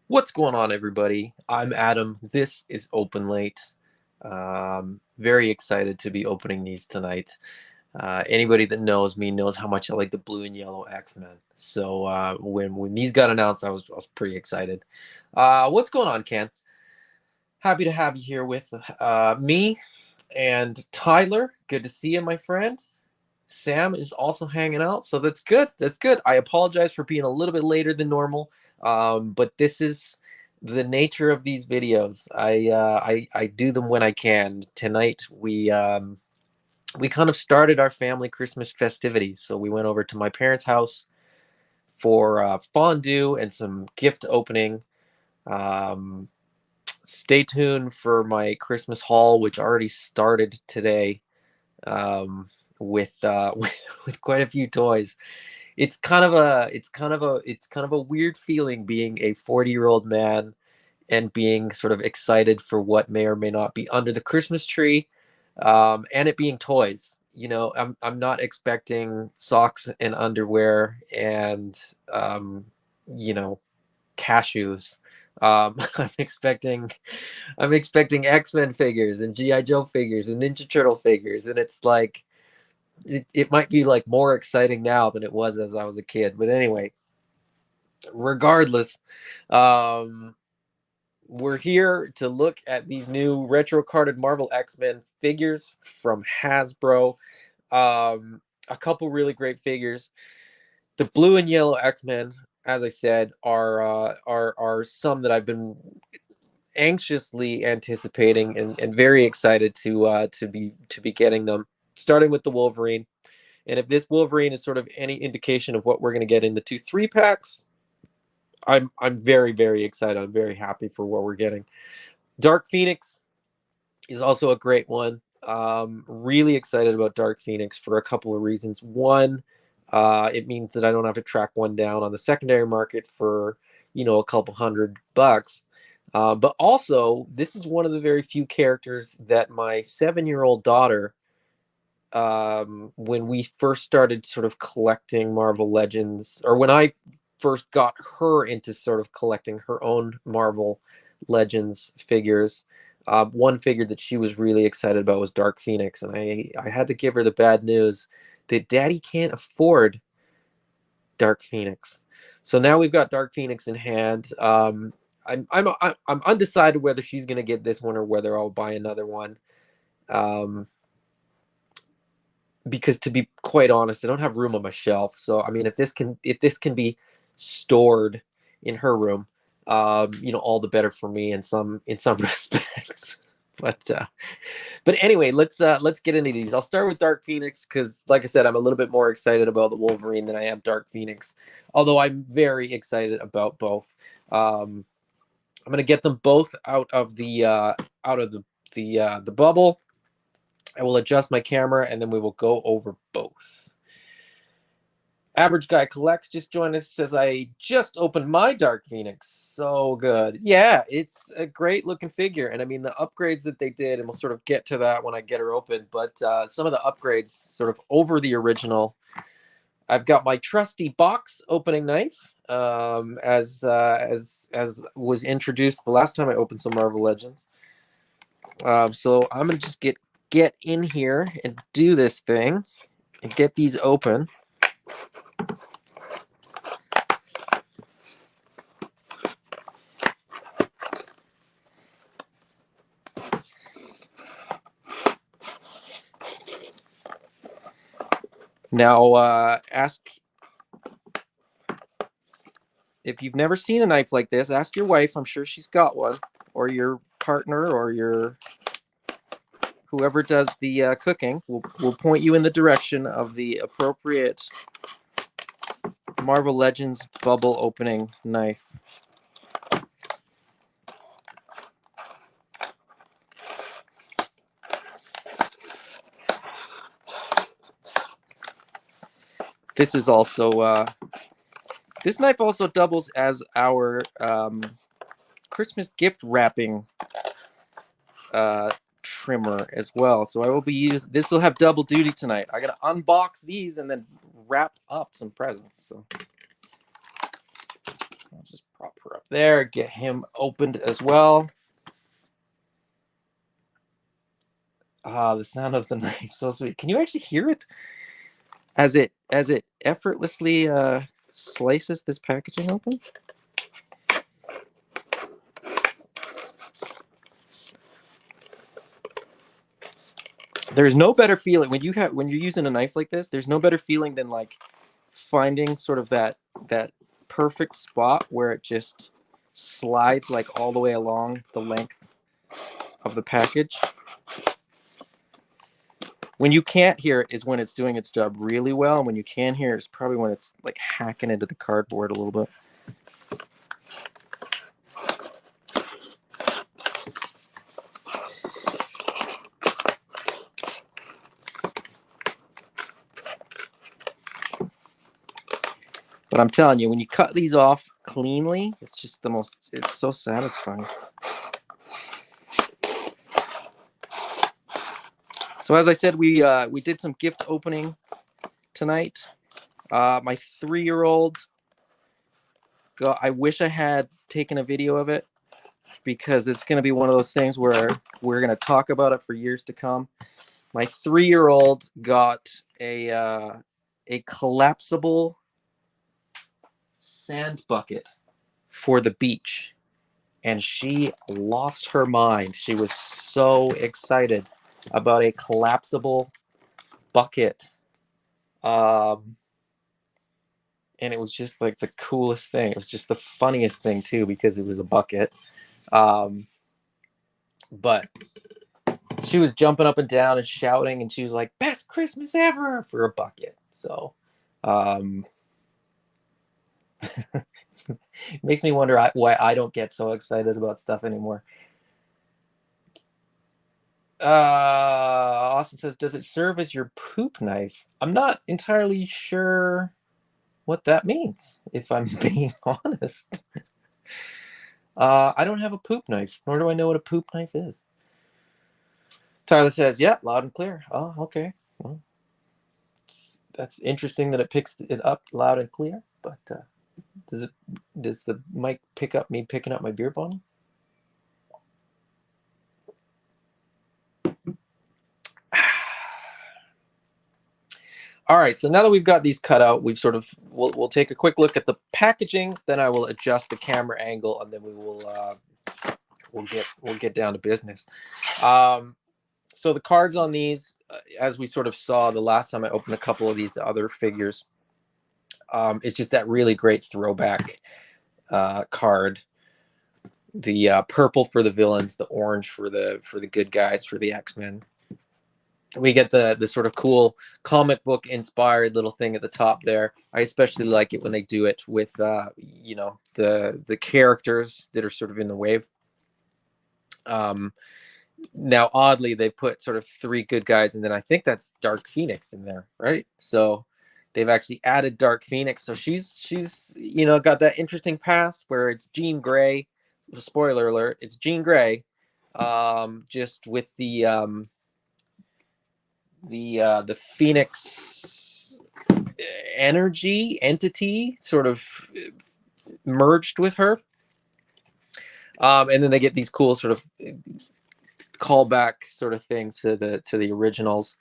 What's going on, everybody? I'm Adam. This is Open Late. Very excited to be opening these tonight. Anybody that knows me knows how much I like the blue and yellow X-Men. So when these got announced, I was pretty excited. What's going on, Ken? Happy to have you here with me and Tyler. Good to see you, my friend. Sam is also hanging out, so that's good. That's good. I apologize for being a little bit later than normal, but this is the nature of these videos. I do them when I can. Tonight we kind of started our family Christmas festivities, so we went over to my parents' house for fondue and some gift opening. Um, Stay tuned for my Christmas haul, which already started today. With with quite a few toys. It's kind of a weird feeling being a 40-year-old man and being sort of excited for what may or may not be under the Christmas tree, and it being toys. I'm not expecting socks and underwear and you know cashews. I'm expecting X-Men figures and GI Joe figures and Ninja Turtle figures, and it's like it might be like more exciting now than it was as I was a kid. But anyway, regardless, um, we're here to look at these new retro carded Marvel X-Men figures from Hasbro. A couple really great figures. The blue and yellow X-Men, as I said, are some that I've been anxiously anticipating and very excited to be getting them. Starting with the Wolverine. And if this Wolverine is sort of any indication of what we're going to get in the 2-3 packs, I'm very, very excited. I'm very happy for what we're getting. Dark Phoenix is also a great one. Really excited about Dark Phoenix for a couple of reasons. One, it means that I don't have to track one down on the secondary market for a couple $100. But also, this is one of the very few characters that my 7-year-old daughter, when we first started sort of collecting Marvel Legends, or when I first got her into sort of collecting her own Marvel Legends figures, one figure that she was really excited about was Dark Phoenix, and I had to give her the bad news that Daddy can't afford Dark Phoenix. So now we've got Dark Phoenix in hand. I'm undecided whether she's going to get this one or whether I'll buy another one. Because to be quite honest, I don't have room on my shelf. So I mean, if this can be stored in her room, all the better for me in some respects. But anyway, let's get into these. I'll start with Dark Phoenix because, like I said, I'm a little bit more excited about the Wolverine than I am Dark Phoenix. Although I'm very excited about both. I'm gonna get them both out of the bubble. I will adjust my camera and then we will go over both. Average Guy Collects just joined us, says, I just opened my Dark Phoenix. So good. Yeah, it's a great looking figure. And I mean, the upgrades that they did, and we'll sort of get to that when I get her open, but some of the upgrades sort of over the original. I've got my trusty box opening knife, as was introduced the last time I opened some Marvel Legends. So I'm going to just get in here and do this thing and get these open. Now, ask if you've never seen a knife like this, ask your wife. I'm sure she's got one, or your partner, or your whoever does the cooking will point you in the direction of the appropriate Marvel Legends bubble opening knife. This is also this knife also doubles as our Christmas gift wrapping trimmer as well. So I will be using this. Will have double duty tonight. I gotta unbox these and then wrap up some presents. So I'll just Prop her up there. Get him opened as well. Ah, the sound of the knife, so sweet. Can you actually hear it as it effortlessly slices this packaging open? There's no better feeling when you're using a knife like this. There's no better feeling than like finding sort of that perfect spot where it just slides like all the way along the length of the package. When you can't hear it is when it's doing its job really well, and when you can hear it is probably when it's like hacking into the cardboard a little bit. But I'm telling you, when you cut these off cleanly, it's just it's so satisfying. So as I said, we did some gift opening tonight. My 3-year-old, I wish I had taken a video of it, because it's going to be one of those things where we're going to talk about it for years to come. My 3-year-old got a collapsible sand bucket for the beach, and she lost her mind. She was so excited about a collapsible bucket. And it was just like the coolest thing. It was just the funniest thing too, because it was a bucket. But she was jumping up and down and shouting, and she was like, "Best Christmas ever!" for a bucket. So it makes me wonder why I don't get so excited about stuff anymore. Austin says, does it serve as your poop knife? I'm not entirely sure what that means, if I'm being honest. I don't have a poop knife, nor do I know what a poop knife is. Tyler says, yeah, loud and clear. Oh, okay. Well, that's interesting that it picks it up loud and clear, but does the mic pick up me picking up my beer bottle? All right, so now that we've got these cut out, we'll take a quick look at the packaging, then I will adjust the camera angle, and then we will we'll get down to business. So the cards on these, as we sort of saw the last time I opened a couple of these other figures, it's just that really great throwback card. The purple for the villains, the orange for the good guys, for the X-Men. We get the sort of cool comic book inspired little thing at the top there. I especially like it when they do it with you know, the characters that are sort of in the wave. Now oddly they put sort of 3 good guys, and then I think that's Dark Phoenix in there, right? So they've actually added Dark Phoenix. So she's you know, got that interesting past where it's Jean Grey. Spoiler alert, it's Jean Grey, just with the Phoenix entity sort of merged with her. And then they get these cool sort of callback sort of thing to the originals.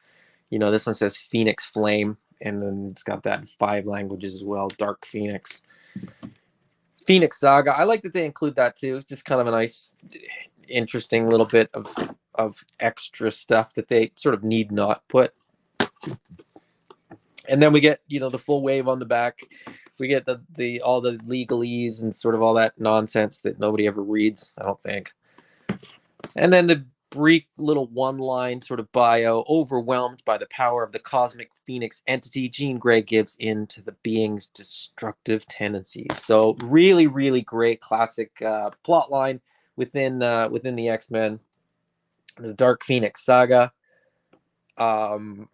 You know, this one says Phoenix Flame, and then it's got that in 5 languages as well. Dark Phoenix. Phoenix Saga. I like that they include that too. Just kind of a nice, interesting little bit of extra stuff that they sort of need not put. And then we get, you know, the full wave on the back. We get the all the legalese and sort of all that nonsense that nobody ever reads, I don't think. And then the brief little one-line sort of bio: overwhelmed by the power of the cosmic Phoenix entity, Jean Grey gives in to the being's destructive tendencies. So really, really great classic plot line within the X-Men, the Dark Phoenix Saga.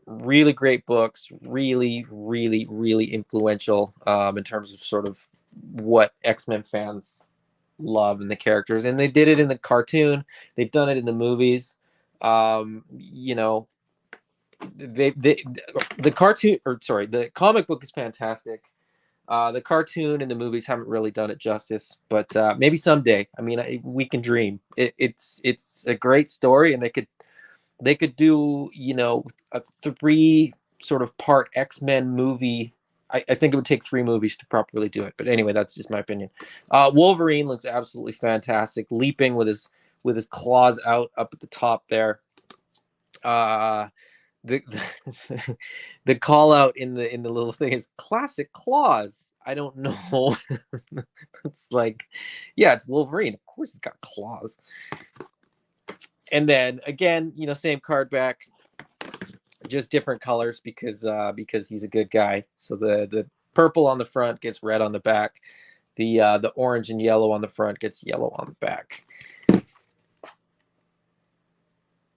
Really great books, really, really, really influential in terms of sort of what X-Men fans love in the characters. And they did it in the cartoon, they've done it in the movies. You know, the cartoon, or sorry, the comic book is fantastic. The cartoon and the movies haven't really done it justice, but maybe someday. I mean, we can dream. It's a great story, and they could do, you know, a three sort of part X-Men movie. I think it would take 3 movies to properly do it. But anyway, that's just my opinion. Wolverine looks absolutely fantastic, leaping with his claws out up at the top there. Uh, the the call out in the little thing is classic claws. I don't know. It's like, yeah, it's Wolverine. Of course, he's got claws. And then again, you know, same card back, just different colors because he's a good guy. So the purple on the front gets red on the back. The orange and yellow on the front gets yellow on the back.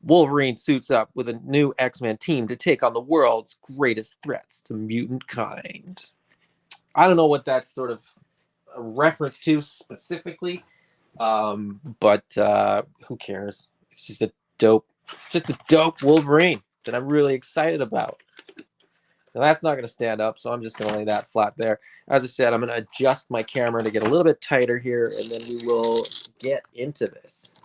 Wolverine suits up with a new X-Men team to take on the world's greatest threats to mutant kind. I don't know what that's sort of a reference to specifically, but who cares? It's just a dope Wolverine that I'm really excited about. Now that's not going to stand up, so I'm just going to lay that flat there. As I said, I'm going to adjust my camera to get a little bit tighter here, and then we will get into this.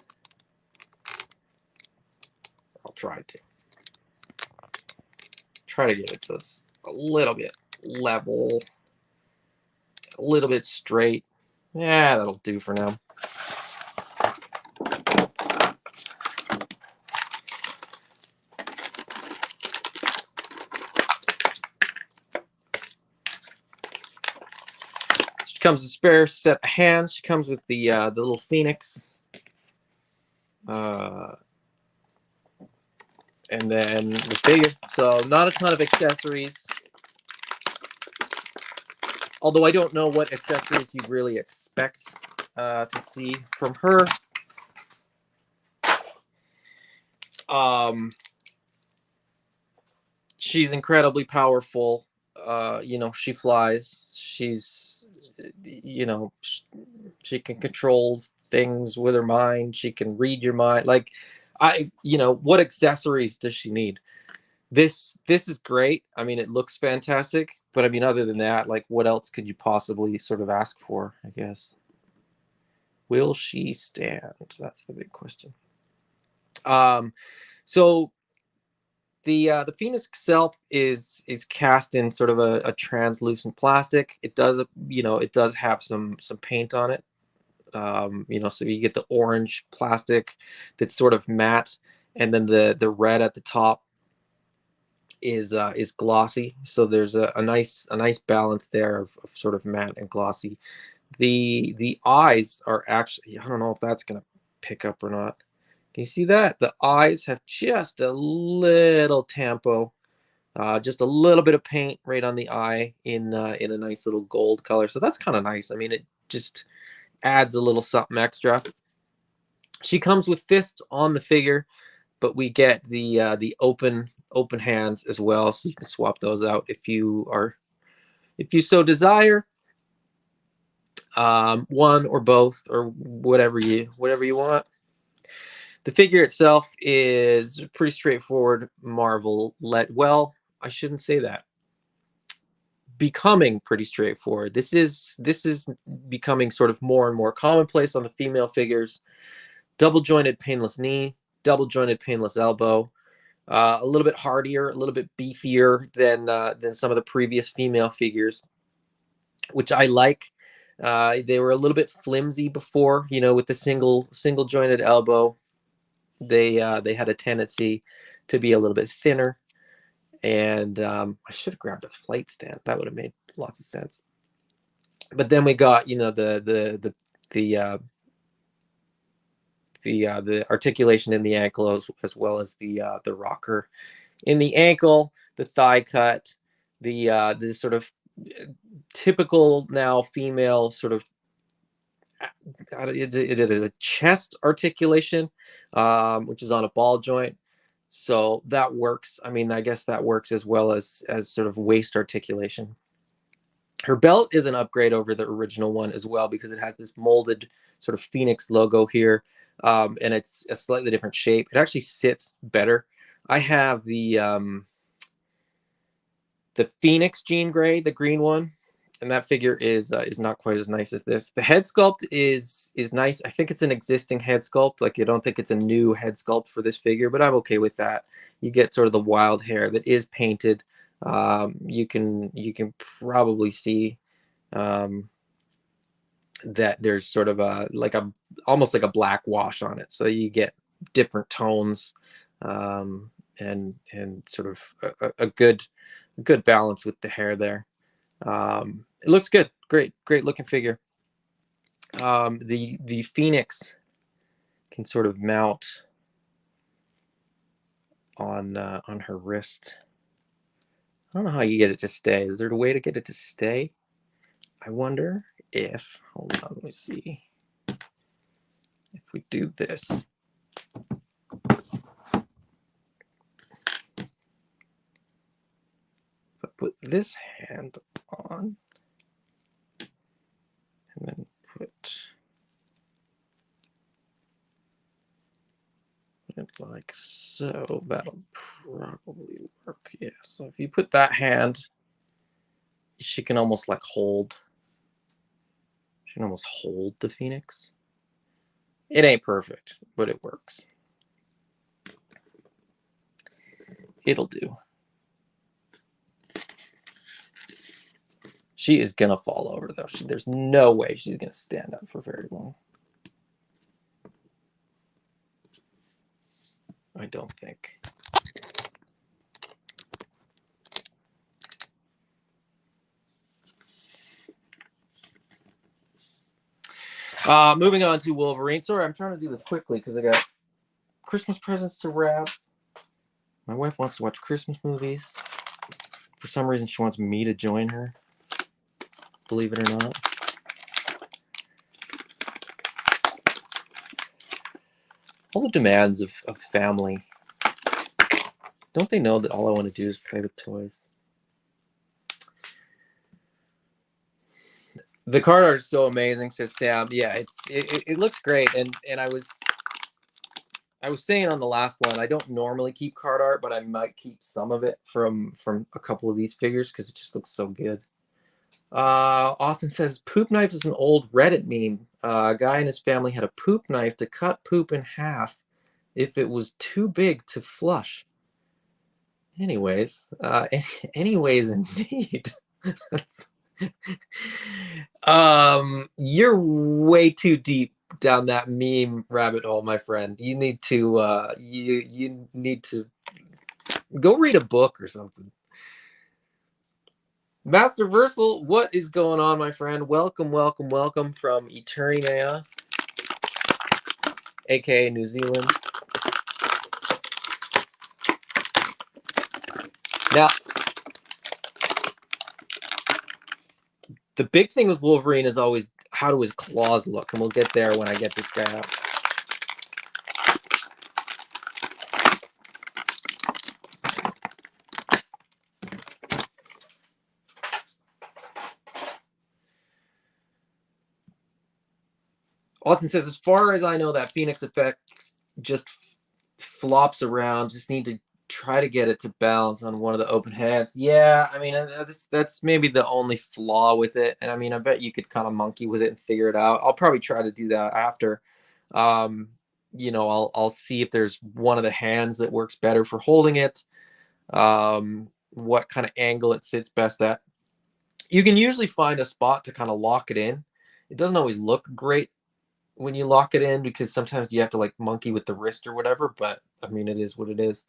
I'll try to get it so it's a little bit level, a little bit straight. Yeah, that'll do for now. She comes with a spare set of hands. She comes with the little Phoenix. And then the figure. So not a ton of accessories. Although I don't know what accessories you really expect to see from her. She's incredibly powerful. You know, she flies. She's, you know, she can control things with her mind. She can read your mind. Like, you know, what accessories does she need? This is great. I mean, it looks fantastic, but I mean, other than that, like, what else could you possibly sort of ask for, I guess? Will she stand? That's the big question. So the Phoenix itself is cast in sort of a translucent plastic. It does, you know, it does have some paint on it. You know, so you get the orange plastic that's sort of matte, and then the red at the top is glossy. So there's a nice balance there of sort of matte and glossy. The eyes are actually, I don't know if that's gonna pick up or not. Can you see that? The eyes have just a little tampo, just a little bit of paint right on the eye in a nice little gold color. So that's kind of nice. I mean, it just adds a little something extra. She comes with fists on the figure, but we get the open hands as well, so you can swap those out if you so desire. One or both or whatever you want. The figure itself is pretty straightforward Marvel well, I shouldn't say that. Becoming pretty straightforward. This is becoming sort of more and more commonplace on the female figures. Double jointed painless knee, double jointed painless elbow. A little bit hardier, a little bit beefier than some of the previous female figures, which I like. They were a little bit flimsy before, you know, with the single jointed elbow. They had a tendency to be a little bit thinner, and I should have grabbed a flight stand. That would have made lots of sense. But then we got, you know, the articulation in the ankle as well as the rocker in the ankle, the thigh cut, the sort of typical now female sort of it is a chest articulation, which is on a ball joint. So that works. I mean, I guess that works as well as sort of waist articulation. Her belt is an upgrade over the original one as well because it has this molded sort of Phoenix logo here, and it's a slightly different shape. It actually sits better. I have the Phoenix jean gray, the green one, and that figure is not quite as nice as this. The head sculpt is nice. I think it's an existing head sculpt. Like, I don't think it's a new head sculpt for this figure, but I'm okay with that. You get sort of the wild hair that is painted. You can probably see that there's sort of almost like a black wash on it. So you get different tones, and sort of a good balance with the hair there. It looks good. Great looking figure. The Phoenix can sort of mount on her wrist. I don't know how you get it to stay. Is there a way to get it to stay? I wonder if, hold on, let me see. If we do this. If I put this hand on, and then put it like so, that'll probably work. Yeah, so if you put that hand, she can almost like hold. She can almost hold the Phoenix. It ain't perfect, but it works. It'll do. She is gonna fall over though. There's no way she's gonna stand up for very long. I don't think. Moving on to Wolverine. Sorry, I'm trying to do this quickly because I got Christmas presents to wrap. My wife wants to watch Christmas movies. For some reason, she wants me to join her. Believe it or not. All the demands of family. Don't they know that all I want to do is play with toys? The card art is so amazing, says Sam. Yeah, it looks great, and I was saying on the last one, I don't normally keep card art, but I might keep some of it from a couple of these figures because it just looks so good. Austin says poop knife is an old Reddit meme. A guy and his family had a poop knife to cut poop in half if it was too big to flush. Anyways, anyways, indeed. That's you're way too deep down that meme rabbit hole, my friend. You need to you need to go read a book or something. Master Versal, what is going on, my friend? Welcome from Eternia, aka New Zealand. Now, the big thing with Wolverine is always how do his claws look, and we'll get there when I get this guy out. Austin says, as far as I know, that Phoenix effect just flops around. Just need to try to get it to balance on one of the open heads. Yeah, I mean, that's maybe the only flaw with it. And I mean, I bet you could kind of monkey with it and figure it out. I'll probably try to do that after. You know, I'll see if there's one of the hands that works better for holding it. What kind of angle it sits best at. You can usually find a spot to kind of lock it in. It doesn't always look great when you lock it in because sometimes you have to like monkey with the wrist or whatever, but I mean, it is what it is.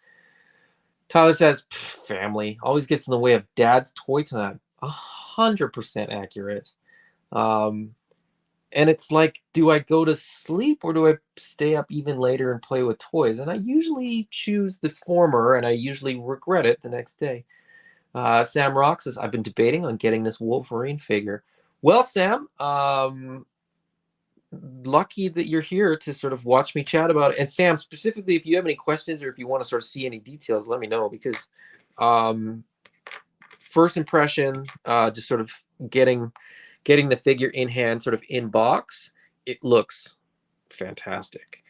Tyler says, family always gets in the way of dad's toy time. 100% accurate. And it's like, do I go to sleep or do I stay up even later and play with toys? And I usually choose the former, and I usually regret it the next day. Sam Rock says, I've been debating on getting this Wolverine figure. Well, Sam, lucky that you're here to sort of watch me chat about it. And Sam, specifically, if you have any questions or if you want to sort of see any details, let me know, because first impression, just sort of getting the figure in hand, sort of in box, it looks fantastic.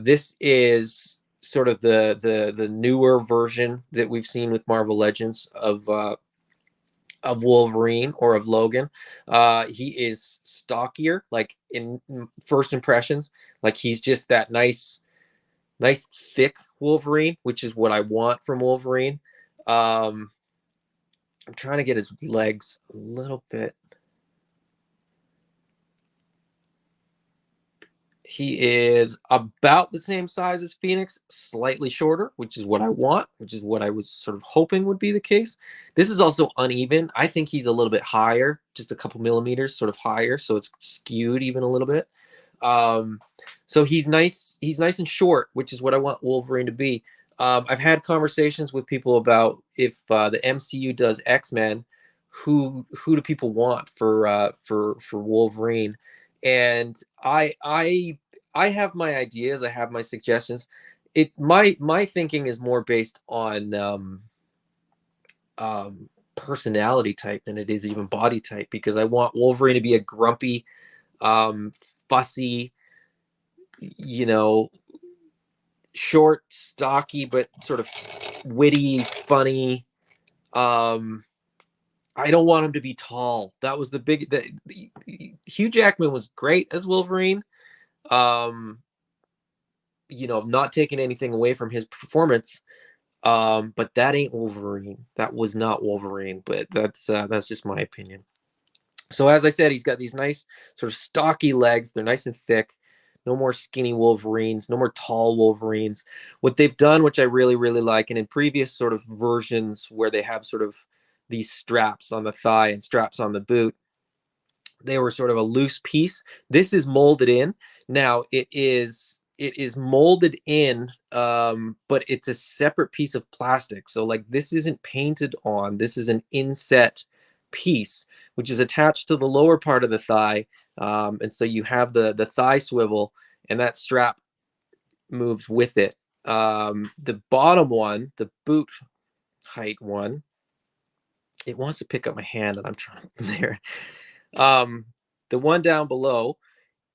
This is sort of the newer version that we've seen with Marvel Legends of of Wolverine or of Logan. He is stockier, like in first impressions. Like he's just that nice, thick Wolverine, which is what I want from Wolverine. Um, I'm trying to get his legs a little bit. He is about the same size as Phoenix, slightly shorter, which is what I want, which is what I was sort of hoping would be the case. This is also uneven. I think he's a little bit higher, just a couple millimeters sort of higher, so it's skewed even a little bit. Um, so he's nice. He's nice and short, which is what I want Wolverine to be. I've had conversations with people about if the MCU does X-Men, who do people want for Wolverine? And I have my ideas. I have my suggestions. My thinking is more based on personality type than it is even body type, because I want Wolverine to be a grumpy, um, fussy, you know, short, stocky, but sort of witty, funny. Um, I don't want him to be tall. That was the Hugh Jackman was great as Wolverine. Um, not taking anything away from his performance. But that ain't Wolverine. That was not Wolverine, but that's just my opinion. So as I said, he's got these nice sort of stocky legs. They're nice and thick. No more skinny Wolverines, no more tall Wolverines. What they've done, which I really, really like, and in previous sort of versions where they have sort of these straps on the thigh and straps on the boot, they were sort of a loose piece. This is molded in. Now it is molded in, but it's a separate piece of plastic. So like this isn't painted on. This is an inset piece, which is attached to the lower part of the thigh. And so you have the thigh swivel, and that strap moves with it. The bottom one, the boot height one, it wants to pick up my hand, and I'm trying there. Um, the one down below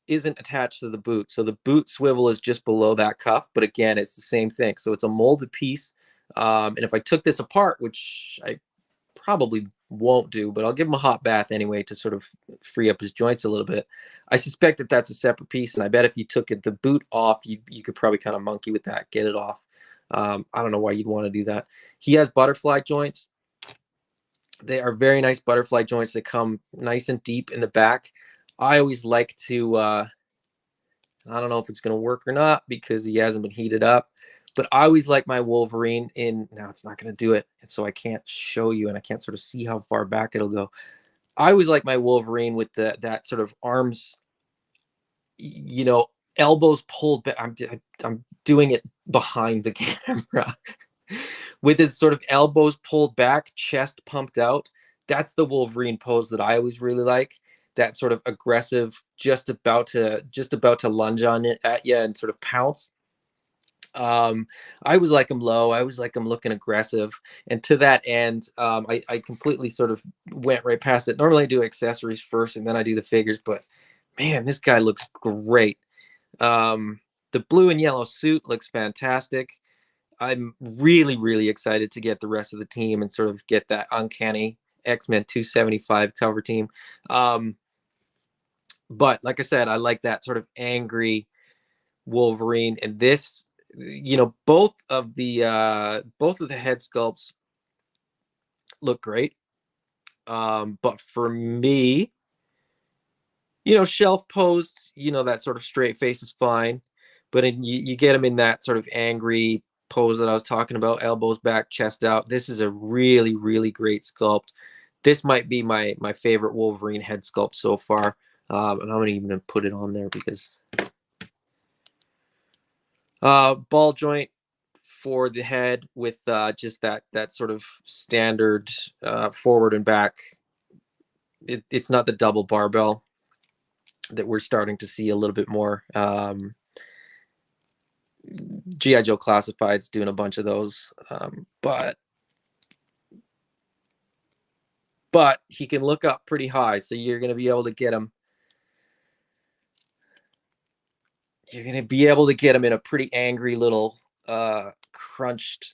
isn't attached to the boot. So the boot swivel is just below that cuff. But again, it's the same thing. So it's a molded piece. And if I took this apart, which I probably won't do, but I'll give him a hot bath anyway to sort of free up his joints a little bit. I suspect that that's a separate piece. And I bet if you took the boot off, you could probably kind of monkey with that, get it off. I don't know why you'd want to do that. He has butterfly joints. They are very nice butterfly joints. They come nice and deep in the back. I always like to, I don't know if it's going to work or not because he hasn't been heated up, but I always like my Wolverine in, now it's not going to do it. And so I can't show you and I can't sort of see how far back it'll go. I always like my Wolverine with that sort of arms, elbows pulled back. I'm doing it behind the camera. With his sort of elbows pulled back, chest pumped out. That's the Wolverine pose that I always really like. That sort of aggressive, just about to lunge on it at you and sort of pounce. I always like him low. I always like him looking aggressive. And to that end, I completely sort of went right past it. Normally I do accessories first and then I do the figures, but man, this guy looks great. The blue and yellow suit looks fantastic. I'm really, really excited to get the rest of the team and sort of get that uncanny X-Men 275 cover team. But like I said, I like that sort of angry Wolverine, and this, both of the head sculpts look great. But for me, shelf posed, that sort of straight face is fine, but you get him in that sort of angry pose that I was talking about, elbows back, chest out. This is a really, really great sculpt. This might be my favorite Wolverine head sculpt so far. And I'm gonna even put it on there because ball joint for the head with just that sort of standard forward and back. It's not the double barbell that we're starting to see a little bit more. GI Joe Classified's doing a bunch of those, but he can look up pretty high, so you're going to be able to get him. You're going to be able to get him in a pretty angry little crunched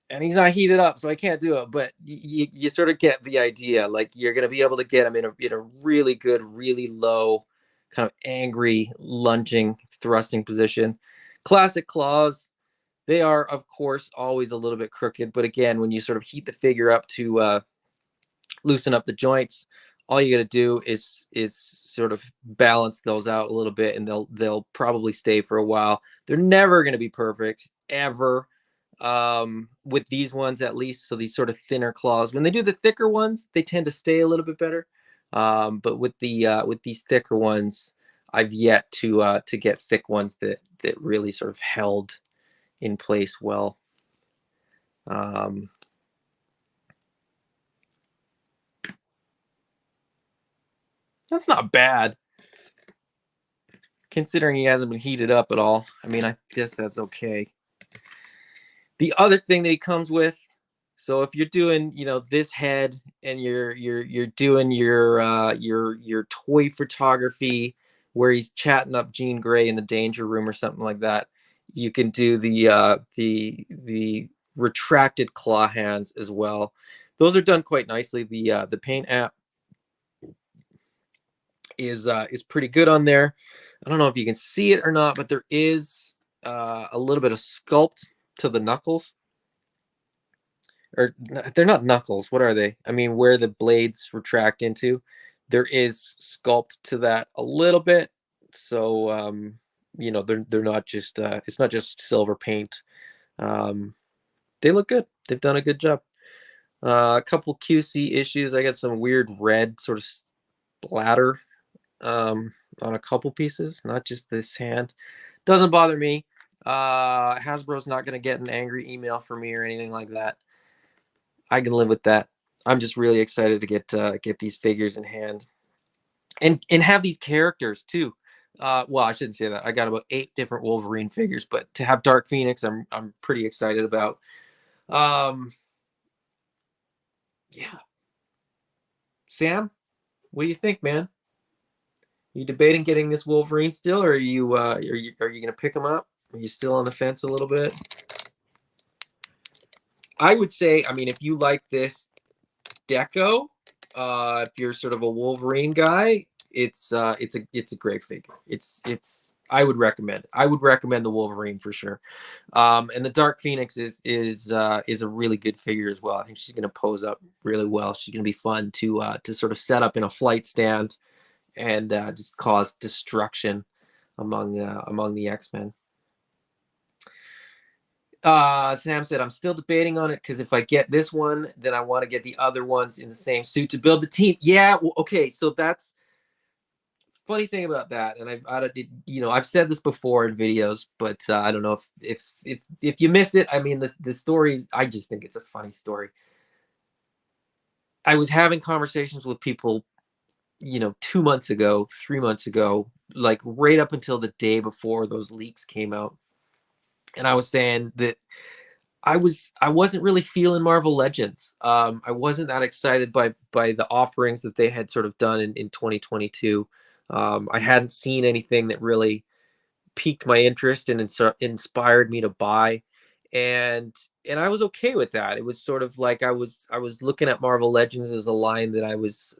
and he's not heated up, so I can't do it. But you sort of get the idea. Like you're gonna be able to get him in a really good, really low, kind of angry, lunging, thrusting position. Classic claws. They are, of course, always a little bit crooked. But again, when you sort of heat the figure up to loosen up the joints, all you got to do is sort of balance those out a little bit, and they'll probably stay for a while. They're never going to be perfect ever, with these ones at least. So these sort of thinner claws, when they do the thicker ones, they tend to stay a little bit better. But with these thicker ones, I've yet to get thick ones that really sort of held in place well. That's not bad, considering he hasn't been heated up at all. I mean, I guess that's okay. The other thing that he comes with, so if you're doing, this head, and you're doing your toy photography where he's chatting up Jean Grey in the danger room or something like that, you can do the retracted claw hands as well. Those are done quite nicely. The paint app is pretty good on there. I don't know if you can see it or not, but there is a little bit of sculpt to the knuckles. Or they're not knuckles. What are they? I mean, where the blades retract into, there is sculpt to that a little bit. So they're not just it's not just silver paint. They look good. They've done a good job. A couple QC issues. I got some weird red sort of splatter on a couple pieces, not just this hand. Doesn't bother me. Hasbro's not going to get an angry email from me or anything like that. I can live with that. I'm just really excited to get these figures in hand, and have these characters too. Well, I shouldn't say that. I got about 8 different Wolverine figures, but to have Dark Phoenix, I'm pretty excited about. Yeah, Sam, what do you think, man? You debating getting this Wolverine still, or are you gonna pick him up? Are you still on the fence a little bit? I would say, I mean, if you like this deco, if you're sort of a Wolverine guy, it's a great figure. It's I would recommend it. I would recommend the Wolverine for sure. And the Dark Phoenix is a really good figure as well. I think she's going to pose up really well. She's going to be fun to sort of set up in a flight stand and just cause destruction among the X-Men. Sam said, I'm still debating on it because if I get this one, then I want to get the other ones in the same suit to build the team. Yeah, well, okay, so that's funny thing about that, and I've said this before in videos, but I don't know if you missed it. I mean, the stories, I just think it's a funny story. I was having conversations with people, 2 months ago, 3 months ago, like right up until the day before those leaks came out, and I was saying that I wasn't really feeling Marvel Legends. I wasn't that excited by the offerings that they had sort of done in 2022. I hadn't seen anything that really piqued my interest and inspired me to buy, and I was okay with that. It was sort of like I was looking at Marvel Legends as a line that I was,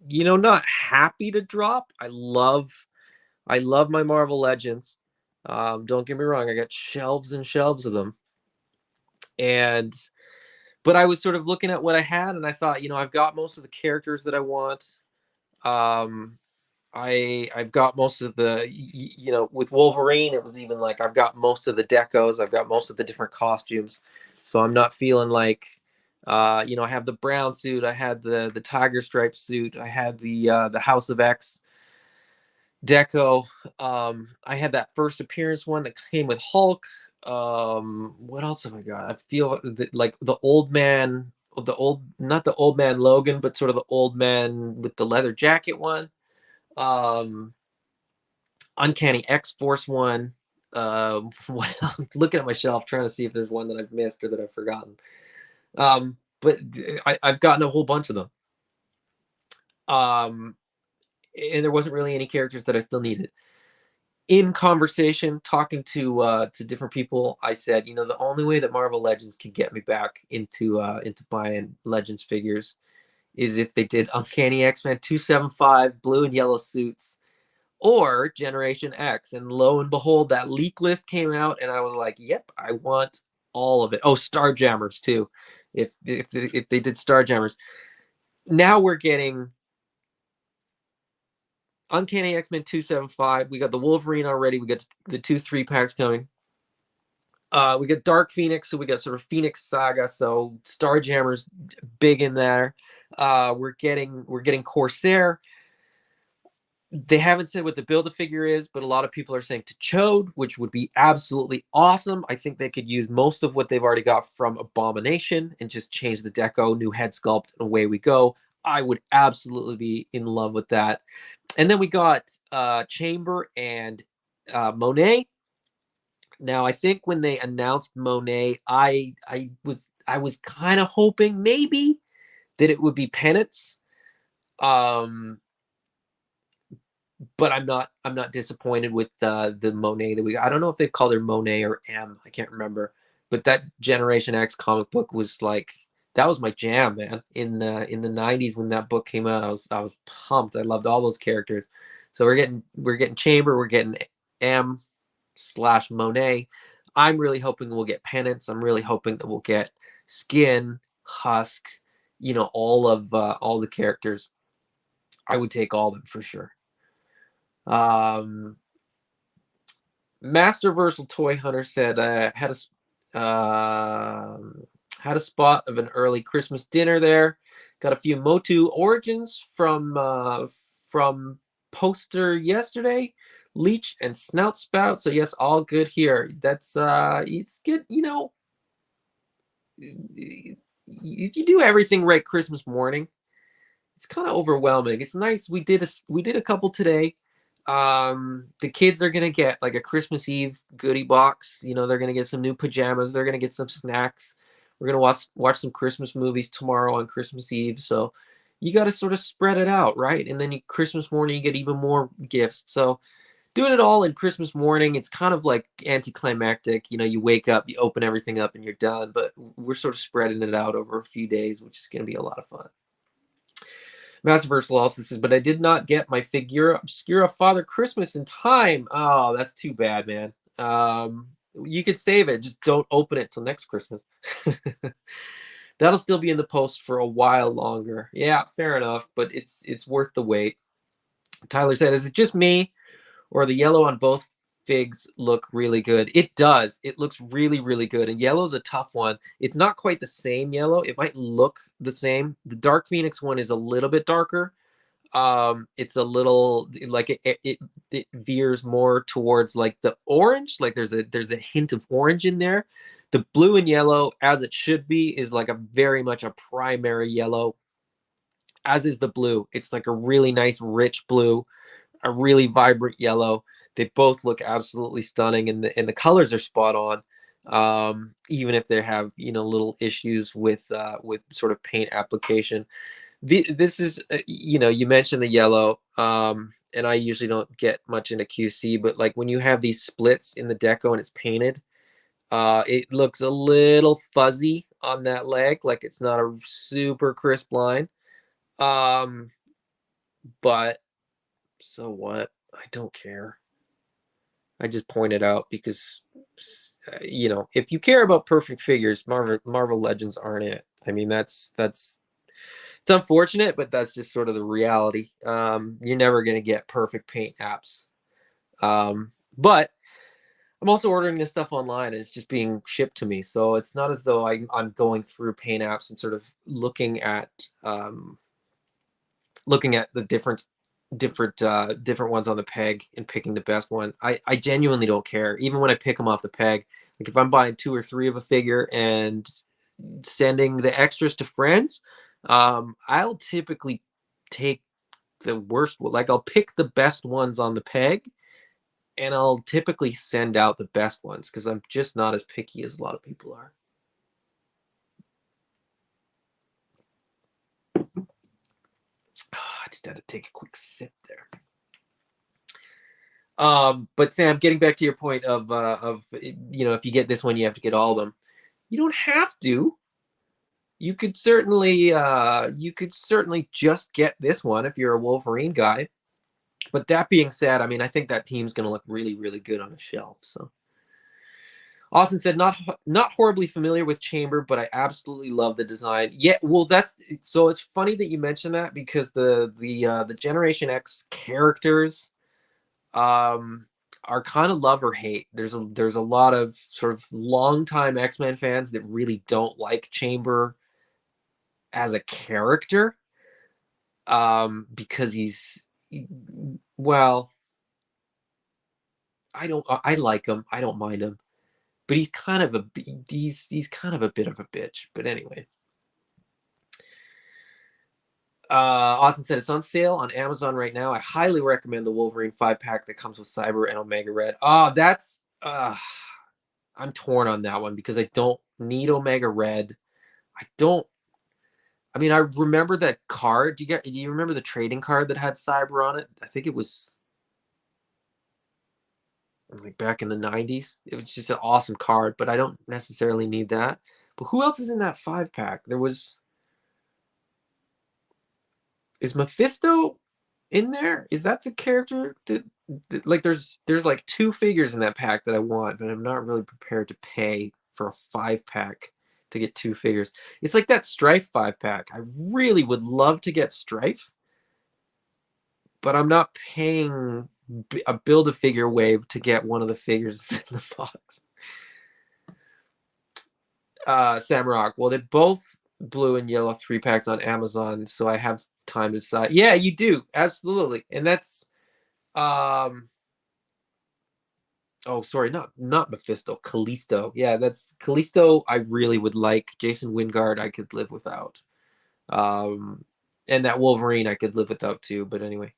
not happy to drop. I love my Marvel Legends. Don't get me wrong, I got shelves and shelves of them, and but I was sort of looking at what I had, and I thought, I've got most of the characters that I want. Um, I've got most of the, with Wolverine, it was even like I've got most of the decos, I've got most of the different costumes, so I'm not feeling like, I have the brown suit, I had the tiger stripe suit, I had the House of X deco. I had that first appearance one that came with Hulk. What else have I got? I feel that, like the old man, not the old man Logan, but sort of the old man with the leather jacket one. Um, Uncanny X-Force one. I'm looking at my shelf trying to see if there's one that I've missed or that I've forgotten. But I've gotten a whole bunch of them. And there wasn't really any characters that I still needed. in conversation, talking to different people, I said, you know, the only way that Marvel Legends can get me back into buying Legends figures is if they did Uncanny X-Men 275 blue and yellow suits or Generation X. And lo and behold, that leak list came out, and I was like, yep, I want all of it. Oh, Starjammers too. If they did Starjammers, now we're getting Uncanny X-Men 275. We got the Wolverine already. We got the 2 3-packs coming. We got Dark Phoenix, so we got sort of Phoenix Saga. So Starjammers big in there. We're getting Corsair. They haven't said what the Build-A-Figure is, but a lot of people are saying T'Chode, which would be absolutely awesome. I think they could use most of what they've already got from Abomination and just change the deco, new head sculpt, and away we go. I would absolutely be in love with that. And then we got Chamber and Monet. Now, I think when they announced Monet, I was kind of hoping maybe that it would be Penance. Um, but I'm not disappointed with the Monet that we got. I don't know if they've called her Monet or M. I can't remember. But that Generation X comic book was like that was my jam, man. In the 90s when that book came out, I was pumped. I loved all those characters. So we're getting Chamber, we're getting M slash Monet. I'm really hoping we'll get Penance. I'm really hoping that we'll get Skin, Husk, all the characters. I would take all of them for sure. Um, Masterversal Toy Hunter said had a spot of an early Christmas dinner there. Got a few Motu Origins from poster yesterday. Leech and Snout Spout. So yes, all good here. That's it's good. If you do everything right Christmas morning, it's kind of overwhelming. It's nice. We did a couple today. The kids are gonna get like a Christmas Eve goodie box. They're gonna get some new pajamas. They're gonna get some snacks. We're gonna watch some Christmas movies tomorrow on Christmas Eve. So you got to sort of spread it out, right? And then Christmas morning you get even more gifts. So doing it all in Christmas morning, it's kind of like anticlimactic. You wake up, you open everything up, and you're done. But we're sort of spreading it out over a few days, which is gonna be a lot of fun. Massiversal also says, but I did not get my Figura Obscura Father Christmas in time. Oh, that's too bad, man. You could save it. Just don't open it till next Christmas. That'll still be in the post for a while longer. Yeah, fair enough, but it's worth the wait. Tyler said, is it just me or the yellow on both figs look really good? It does. It looks really, really good. And yellow's a tough one. It's not quite the same yellow. It might look the same. The Dark Phoenix one is a little bit darker. It's a little like it veers more towards like the orange. Like there's a hint of orange in there. The blue and yellow, as it should be, is like a very much a primary yellow, as is the blue. It's like a really nice rich blue, a really vibrant yellow. They both look absolutely stunning, and the colors are spot on. Even if they have little issues with sort of paint application. This is you mentioned the yellow, and I usually don't get much into QC, but like when you have these splits in the deco and it's painted, it looks a little fuzzy on that leg, like it's not a super crisp line. Um, but so what? I don't care. I just point it out because if you care about perfect figures, Marvel Legends aren't it. I mean, that's it's unfortunate, but that's just sort of the reality. You're never going to get perfect paint apps. But I'm also ordering this stuff online and it's just being shipped to me. So it's not as though I'm going through paint apps and sort of looking at the different ones on the peg and picking the best one. I genuinely don't care. Even when I pick them off the peg, like if I'm buying 2 or 3 of a figure and sending the extras to friends, I'll typically take the worst. Like I'll pick the best ones on the peg, and I'll typically send out the best ones because I'm just not as picky as a lot of people are. I just had to take a quick sip there. But Sam, getting back to your point of if you get this one, you have to get all of them. You don't have to. You could certainly just get this one if you're a Wolverine guy. But that being said, I mean, I think that team's going to look really, really good on a shelf. So Austin said, not horribly familiar with Chamber, but I absolutely love the design. Yeah, well, it's funny that you mentioned that because the Generation X characters are kind of love or hate. There's a lot of sort of longtime X-Men fans that really don't like Chamber as a character, because well, I like him. I don't mind him, but he's kind of a bit of a bitch. But anyway, Austin said it's on sale on Amazon right now. I highly recommend the Wolverine 5-pack that comes with Cyber and Omega Red. That's I'm torn on that one because I don't need Omega Red. I don't. I mean, I remember that card. Do you remember the trading card that had Cyber on it? I think it was like back in the 90s. It was just an awesome card, but I don't necessarily need that. But who else is in that 5-pack? Is Mephisto in there? Is that the character that like there's like 2 figures in that pack that I want, but I'm not really prepared to pay for a 5-pack to get 2 figures. It's like that Strife 5-pack. I really would love to get Strife, but I'm not paying a Build-A-Figure wave to get one of the figures that's in the box. Sam Rock. Well, they both blue and yellow 3-packs on Amazon, so I have time to decide. Yeah, you do. Absolutely. And that's oh, sorry, not Mephisto, Callisto. Yeah, that's Callisto. I really would like. Jason Wingard I could live without. And that Wolverine I could live without too, but anyway.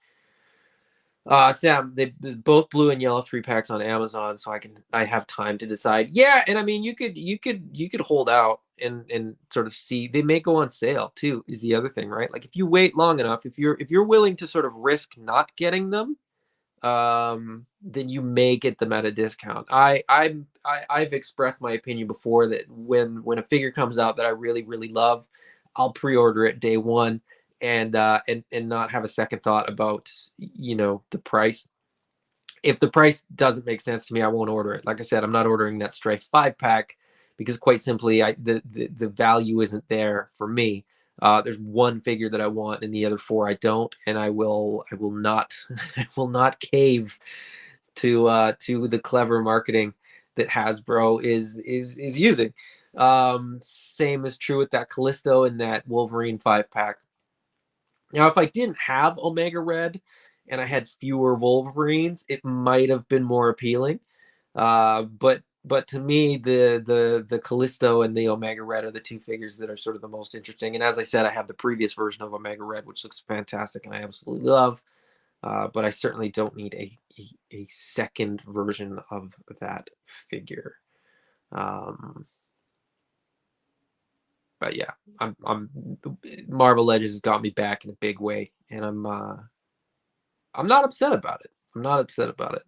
Sam, they both blue and yellow 3-packs on Amazon, so I have time to decide. Yeah, and I mean you could hold out and sort of see. They may go on sale too, is the other thing, right? Like if you wait long enough, if you're willing to sort of risk not getting them, then you may get them at a discount. I've expressed my opinion before that when a figure comes out that I really, really love, I'll pre-order it day one and not have a second thought about the price. If the price doesn't make sense to me, I won't order it. Like I said, I'm not ordering that Strife 5-pack because quite simply the value isn't there for me. There's one figure that I want and the other 4 I don't, and I will not I will not cave to the clever marketing that Hasbro is using. Same is true with that Callisto and that Wolverine 5-pack. Now, if I didn't have Omega Red and I had fewer Wolverines, it might have been more appealing. But to me, the Callisto and the Omega Red are the 2 figures that are sort of the most interesting. And as I said, I have the previous version of Omega Red, which looks fantastic and I absolutely love. But I certainly don't need a second version of that figure. But yeah, I'm Marvel Legends has got me back in a big way, and I'm not upset about it. I'm not upset about it.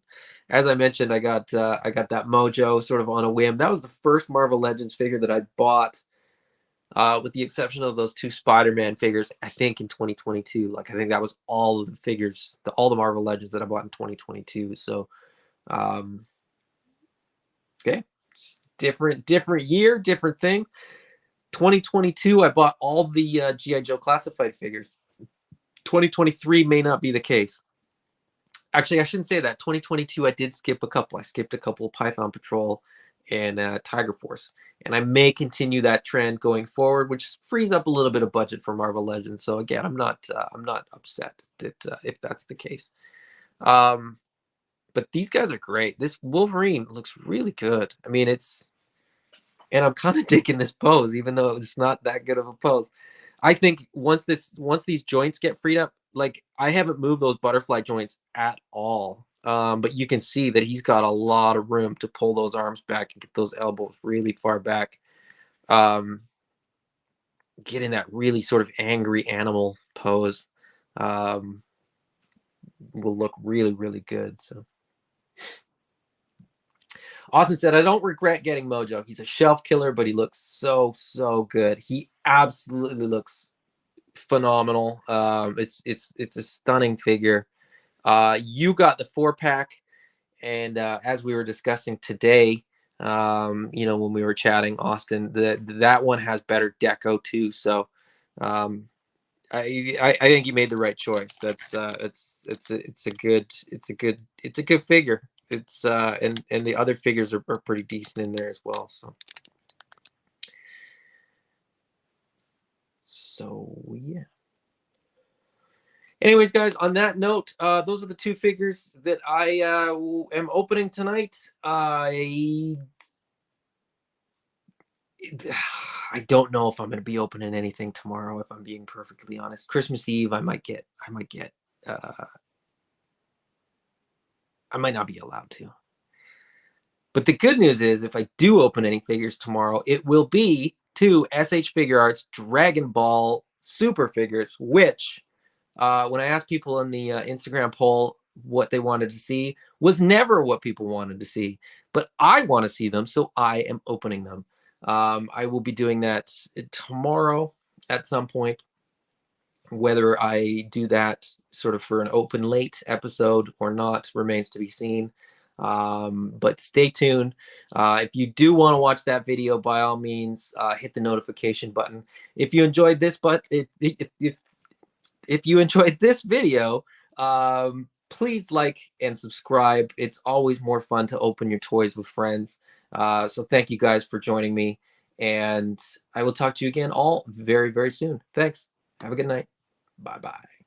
As I mentioned, I got that Mojo sort of on a whim. That was the first Marvel Legends figure that I bought, with the exception of those 2 Spider-Man figures, I think in 2022. Like I think that was all of the figures, all the Marvel Legends that I bought in 2022. So, okay, different year, different thing. 2022, I bought all the G.I. Joe classified figures. 2023 may not be the case. Actually, I shouldn't say that. 2022, I did skip a couple. I skipped a couple Python Patrol and Tiger Force. And I may continue that trend going forward, which frees up a little bit of budget for Marvel Legends. So again, I'm not upset that if that's the case. But these guys are great. This Wolverine looks really good. I mean, and I'm kind of digging this pose, even though it's not that good of a pose. I think once these joints get freed up, like I haven't moved those butterfly joints at all. But you can see that he's got a lot of room to pull those arms back and get those elbows really far back. Get in that really sort of angry animal pose. Will look really, really good. So Austin said, I don't regret getting Mojo. He's a shelf killer, but he looks so, so good. He absolutely looks phenomenal. It's a stunning figure. You got the 4-pack, and as we were discussing today, when we were chatting, Austin, that one has better deco too. So I think you made the right choice. It's a good figure. It's and the other figures are pretty decent in there as well. So yeah. Anyways, guys, on that note, those are the 2 figures that I am opening tonight. I don't know if I'm going to be opening anything tomorrow, if I'm being perfectly honest. Christmas Eve, I might get, I might not be allowed to. But the good news is, if I do open any figures tomorrow, it will be 2 SH Figure Arts Dragon Ball Super figures, which, when I asked people in the Instagram poll what they wanted to see, was never what people wanted to see. But I want to see them, so I am opening them. I will be doing that tomorrow at some point. Whether I do that sort of for an open late episode or not remains to be seen. But stay tuned. If you do want to watch that video, by all means, hit the notification button. If you enjoyed this, if you enjoyed this video, please like and subscribe. It's always more fun to open your toys with friends. So thank you guys for joining me, and I will talk to you again all very, very soon. Thanks. Have a good night. Bye-bye.